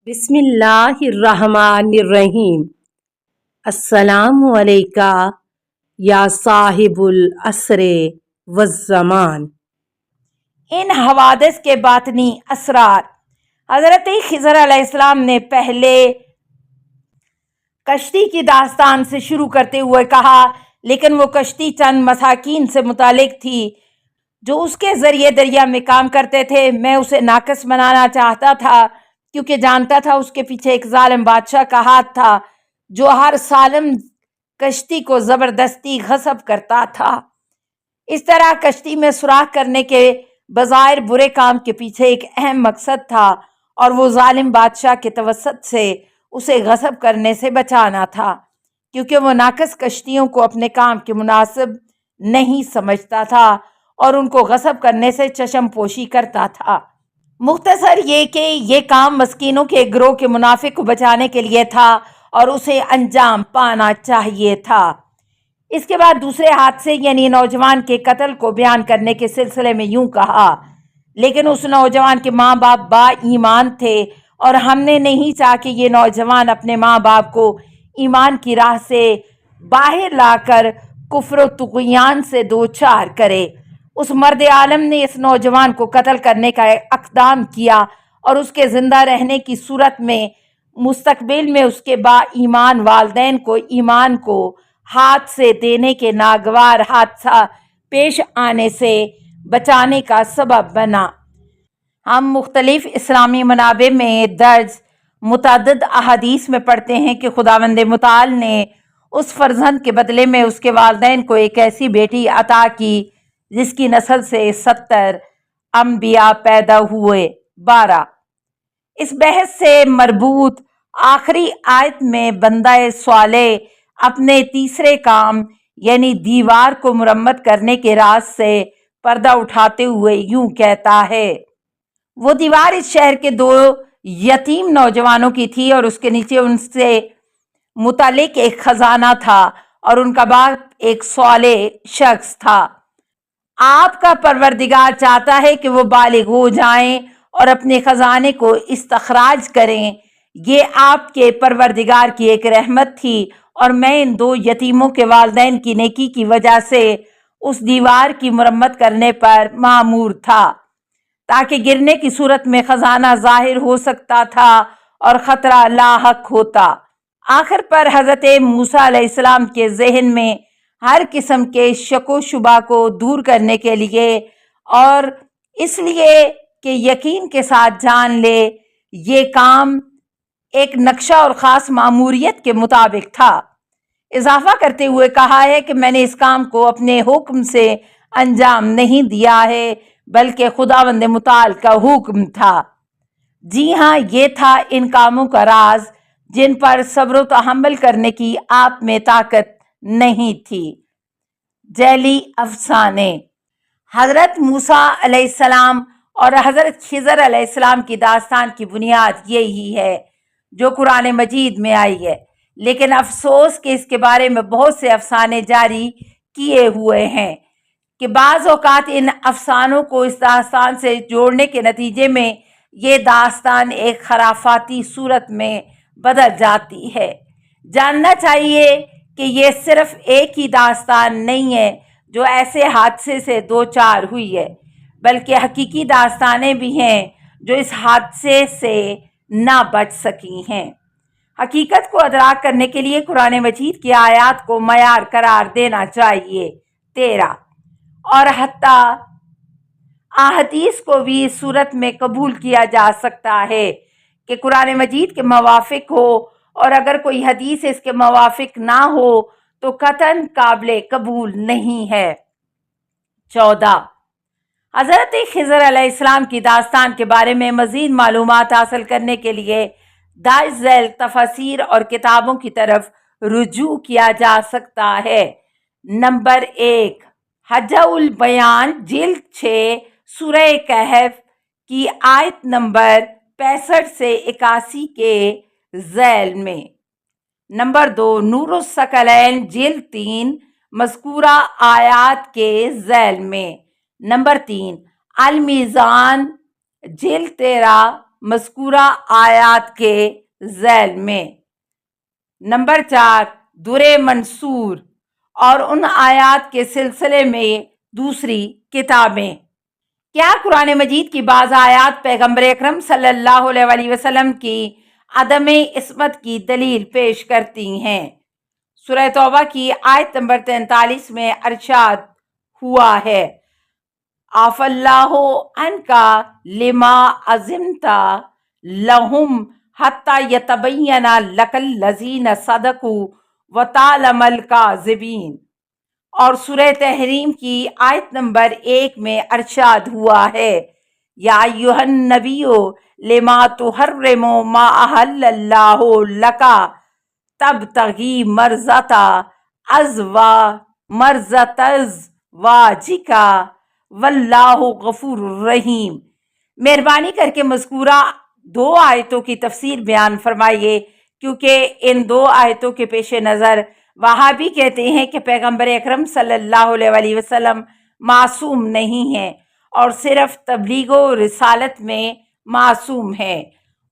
بسم اللہ الرحمن الرحیم۔ السلام علیکہ یا صاحب العصر والزمان۔ ان حوادث کے باطنی اسرار حضرت خضر علیہ السلام نے پہلے کشتی کی داستان سے شروع کرتے ہوئے کہا، لیکن وہ کشتی چند مساکین سے متعلق تھی جو اس کے ذریعے دریا میں کام کرتے تھے۔ میں اسے ناقص بنانا چاہتا تھا کیونکہ جانتا تھا اس کے پیچھے ایک ظالم بادشاہ کا ہاتھ تھا جو ہر سالم کشتی کو زبردستی غصب کرتا تھا۔ اس طرح کشتی میں سوراخ کرنے کے بظاہر برے کام کے پیچھے ایک اہم مقصد تھا، اور وہ ظالم بادشاہ کے توسط سے اسے غصب کرنے سے بچانا تھا، کیونکہ وہ ناقص کشتیوں کو اپنے کام کے مناسب نہیں سمجھتا تھا اور ان کو غصب کرنے سے چشم پوشی کرتا تھا۔ مختصر یہ کہ یہ کام مسکینوں کے گروہ کے منافع کو بچانے کے لیے تھا اور اسے انجام پانا چاہیے تھا۔ اس کے بعد دوسرے حادثے یعنی نوجوان کے قتل کو بیان کرنے کے سلسلے میں یوں کہا، لیکن اس نوجوان کے ماں باپ با ایمان تھے اور ہم نے نہیں چاہا کہ یہ نوجوان اپنے ماں باپ کو ایمان کی راہ سے باہر لا کر کفر و طغیان سے دوچار کرے۔ اس مرد عالم نے اس نوجوان کو قتل کرنے کا اقدام کیا اور اس کے زندہ رہنے کی صورت میں مستقبل میں اس کے با ایمان والدین کو ایمان کو ہاتھ سے دینے کے ناگوار حادثہ پیش آنے سے بچانے کا سبب بنا۔ ہم مختلف اسلامی منابع میں درج متعدد احادیث میں پڑھتے ہیں کہ خداوند متعال نے اس فرزند کے بدلے میں اس کے والدین کو ایک ایسی بیٹی عطا کی جس کی نسل سے 70 انبیاء پیدا ہوئے۔ 12 اس بحث سے مربوط آخری آیت میں بندہ صالح اپنے تیسرے کام یعنی دیوار کو مرمت کرنے کے راز سے پردہ اٹھاتے ہوئے یوں کہتا ہے، وہ دیوار اس شہر کے 2 یتیم نوجوانوں کی تھی اور اس کے نیچے ان سے متعلق ایک خزانہ تھا اور ان کا باپ ایک صالح شخص تھا۔ آپ کا پروردگار چاہتا ہے کہ وہ بالغ ہو جائیں اور اپنے خزانے کو استخراج کریں۔ یہ آپ کے پروردگار کی ایک رحمت تھی اور میں ان 2 یتیموں کے والدین کی نیکی کی وجہ سے اس دیوار کی مرمت کرنے پر مأمور تھا تاکہ گرنے کی صورت میں خزانہ ظاہر ہو سکتا تھا اور خطرہ لاحق ہوتا۔ آخر پر حضرت موسیٰ علیہ السلام کے ذہن میں ہر قسم کے شک و شبہ کو دور کرنے کے لیے اور اس لیے کہ یقین کے ساتھ جان لے یہ کام ایک نقشہ اور خاص ماموریت کے مطابق تھا، اضافہ کرتے ہوئے کہا ہے کہ میں نے اس کام کو اپنے حکم سے انجام نہیں دیا ہے بلکہ خداوند متعال کا حکم تھا۔ جی ہاں، یہ تھا ان کاموں کا راز جن پر صبر و تحمل کرنے کی آپ میں طاقت نہیں تھی۔ ذیلی افسانے حضرت موسیٰ علیہ السلام اور حضرت خضر علیہ السلام کی داستان کی بنیاد یہی ہے جو قرآن مجید میں آئی ہے، لیکن افسوس کہ اس کے بارے میں بہت سے افسانے جاری کیے ہوئے ہیں کہ بعض اوقات ان افسانوں کو اس داستان سے جوڑنے کے نتیجے میں یہ داستان ایک خرافاتی صورت میں بدل جاتی ہے۔ جاننا چاہیے کہ یہ صرف ایک ہی داستان نہیں ہے جو ایسے حادثے سے دوچار ہوئی ہے، بلکہ حقیقی داستانیں بھی ہیں جو اس حادثے سے نہ بچ سکی ہیں۔ حقیقت کو ادراک کرنے کے لیے قرآن مجید کی آیات کو معیار قرار دینا چاہیے۔ 13 اور حتیٰ احادیث کو بھی اس صورت میں قبول کیا جا سکتا ہے کہ قرآن مجید کے موافق ہو، اور اگر کوئی حدیث اس کے موافق نہ ہو تو قطعاً قابل قبول نہیں ہے۔ 14 حضرت خضر علیہ السلام کی داستان کے بارے میں مزید معلومات حاصل کرنے کے لیے درج ذیل تفاسیر اور کتابوں کی طرف رجوع کیا جا سکتا ہے۔ نمبر 1 حجہ البیان جلد 6 سورہ کہف کی آیت نمبر 65 سے 81 کے ذیل میں۔ نمبر 2 نور الثقلین جلد 3 مذکورہ آیات کے ذیل میں۔ نمبر 3 المیزان جلد 13 مذکورہ آیات کے ذیل میں۔ نمبر 4، درِ منصور اور ان آیات کے سلسلے میں دوسری کتابیں۔ کیا قرآن مجید کی بعض آیات پیغمبر اکرم صلی اللہ علیہ وسلم کی عدم عصمت کی دلیل پیش کرتی ہیں؟ سورہ توبہ کی آیت نمبر 43 میں ارشاد ہوا ہے، عَفَا اللَّهُ عَنْكَ لِمَا أَذِنْتَ لَهُمْ حَتَّى يَتَبَيَّنَ لَكَ الَّذِينَ صَدَقُوا وَتَعْلَمَ الْكَاذِبِينَ۔ اور سورہ تحریم کی آیت نمبر 1 میں ارشاد ہوا ہے، یا ایھا النبی لما تحرم ما احل اللہ لک تبتغی مرضات ازواجک واللہ غفور رحیم۔ مہربانی کر کے مذکورہ 2 آیتوں کی تفسیر بیان فرمائیے، کیونکہ ان 2 آیتوں کے پیش نظر وہابی کہتے ہیں کہ پیغمبر اکرم صلی اللہ علیہ وسلم معصوم نہیں ہیں اور صرف تبلیغ و رسالت میں معصوم ہیں۔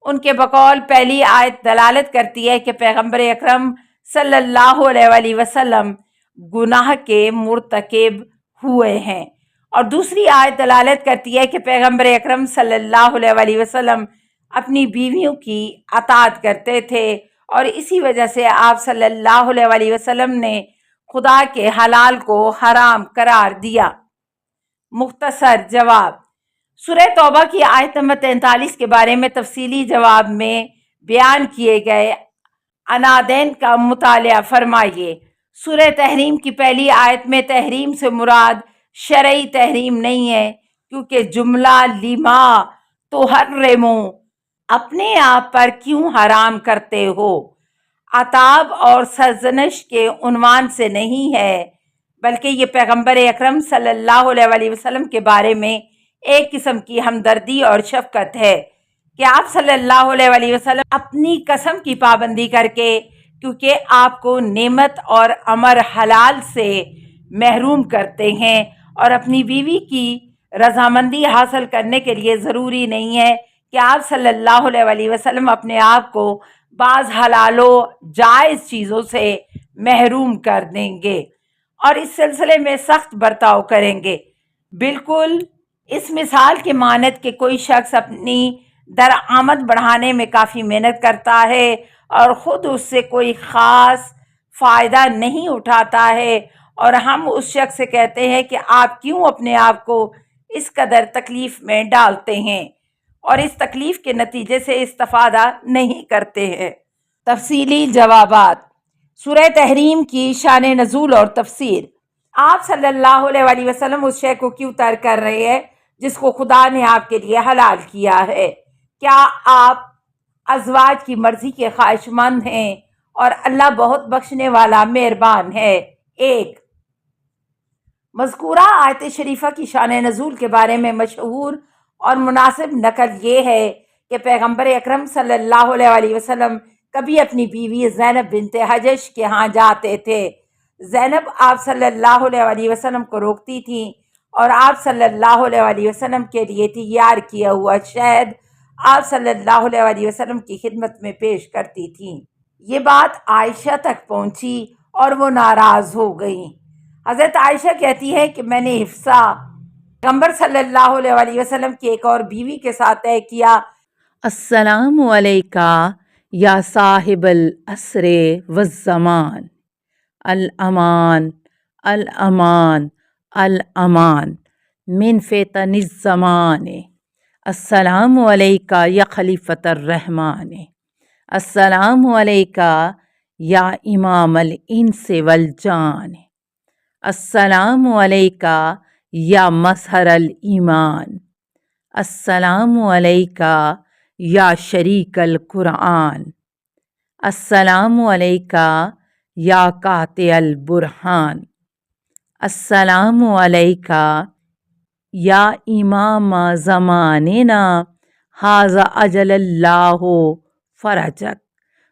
ان کے بقول پہلی آیت دلالت کرتی ہے کہ پیغمبر اکرم صلی اللہ علیہ وسلم گناہ کے مرتکب ہوئے ہیں، اور دوسری آیت دلالت کرتی ہے کہ پیغمبر اکرم صلی اللہ علیہ وسلم اپنی بیویوں کی اطاعت کرتے تھے، اور اسی وجہ سے آپ صلی اللہ علیہ وسلم نے خدا کے حلال کو حرام قرار دیا۔ مختصر جواب۔ سورہ توبہ کی آیت نمبر 43 کے بارے میں تفصیلی جواب میں بیان کیے گئے عنادین کا مطالعہ فرمائیے۔ سورہ تحریم کی پہلی آیت میں تحریم سے مراد شرعی تحریم نہیں ہے، کیونکہ جملہ لما تحرمو اپنے آپ پر کیوں حرام کرتے ہو عتاب اور سرزنش کے عنوان سے نہیں ہے، بلکہ یہ پیغمبر اکرم صلی اللہ علیہ وسلم کے بارے میں ایک قسم کی ہمدردی اور شفقت ہے کہ آپ صلی اللہ علیہ وسلم اپنی قسم کی پابندی کر کے، کیونکہ آپ کو نعمت اور امر حلال سے محروم کرتے ہیں، اور اپنی بیوی کی رضامندی حاصل کرنے کے لیے ضروری نہیں ہے کہ آپ صلی اللہ علیہ وسلم اپنے آپ کو بعض حلال و جائز چیزوں سے محروم کر دیں گے اور اس سلسلے میں سخت برتاؤ کریں گے۔ بالکل اس مثال کے مانند کہ کوئی شخص اپنی درآمد بڑھانے میں کافی محنت کرتا ہے اور خود اس سے کوئی خاص فائدہ نہیں اٹھاتا ہے، اور ہم اس شخص سے کہتے ہیں کہ آپ کیوں اپنے آپ کو اس قدر تکلیف میں ڈالتے ہیں اور اس تکلیف کے نتیجے سے استفادہ نہیں کرتے ہیں۔ تفصیلی جوابات۔ سورہ تحریم کی شان نزول اور تفسیر۔ آپ صلی اللہ علیہ وسلم اس شے کو کیوں ترک کر رہے ہیں جس کو خدا نے آپ کے لیے حلال کیا ہے؟ کیا آپ ازواج کی مرضی کے خواہش مند ہیں؟ اور اللہ بہت بخشنے والا مہربان ہے۔ 1، مذکورہ آیت شریفہ کی شان نزول کے بارے میں مشہور اور مناسب نقل یہ ہے کہ پیغمبر اکرم صلی اللہ علیہ وسلم کبھی اپنی بیوی زینب بنت حجش کے ہاں جاتے تھے۔ زینب آپ صلی اللہ علیہ وسلم کو روکتی تھیں اور آپ صلی اللہ علیہ وسلم کے لیے تیار کیا ہوا شہد آپ صلی اللہ علیہ وسلم کی خدمت میں پیش کرتی تھیں۔ یہ بات عائشہ تک پہنچی اور وہ ناراض ہو گئیں۔ حضرت عائشہ کہتی ہے کہ میں نے حفصہ پیغمبر صلی اللہ علیہ وسلم کی ایک اور بیوی کے ساتھ طے کیا، السلام علیکہ یا صاحب العصر والزمان، الامان الامان الامان من فتن الزمان، السلام علیکہ یا خلیفۃ الرحمن، السلام علیکہ یا امام الانس والجان، السلام علیکہ یا مظہر الایمان، السلام علیکہ یا شریک القرآن، السلام علیکہ یا قاطع البرہان، السلام علیکہ یا امام زماننا ھذا اجل اللہ فرجک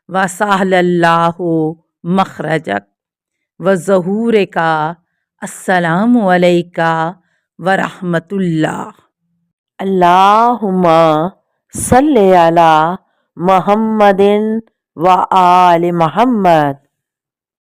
وسہل اللہ مخرجک وظہورک، السلام علیکہ ورحمۃ اللہ۔ اللہم صلی علی محمد و آل محمد